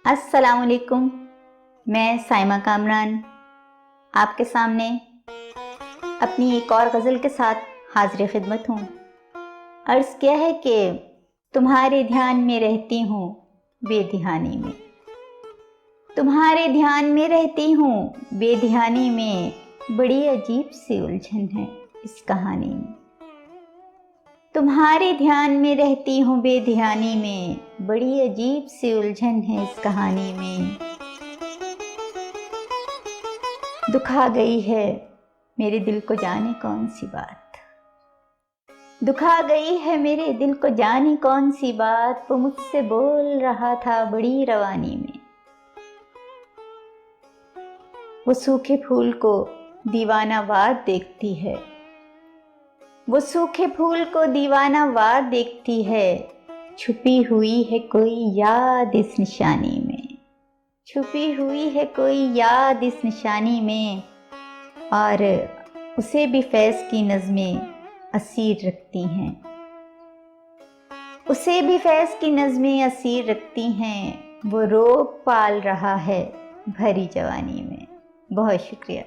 अस्सलामुअलैकुम। मैं साइमा कामरान आपके सामने अपनी एक और गज़ल के साथ हाज़िर खिदमत हूँ। अर्ज़ किया है कि तुम्हारे ध्यान में रहती हूँ बेध्यानी में, तुम्हारे ध्यान में रहती हूँ बेध्यानी में, बड़ी अजीब सी उलझन है इस कहानी में। तुम्हारे ध्यान में रहती हूँ बेध्यानी में, बड़ी अजीब सी उलझन है इस कहानी में। दुखा गई है मेरे दिल को जाने कौन सी बात, दुखा गई है मेरे दिल को जाने कौन सी बात, वो मुझसे बोल रहा था बड़ी रवानी में। वो सूखे फूल को दीवाना वार देखती है, वो सूखे फूल को दीवाना वार देखती है, छुपी हुई है कोई याद इस निशानी में, छुपी हुई है कोई याद इस निशानी में। और उसे भी फैज़ की नज़में असीर रखती हैं, उसे भी फैज़ की नज़में असीर रखती हैं। वो रोग पाल रहा है भरी जवानी में। बहुत शुक्रिया।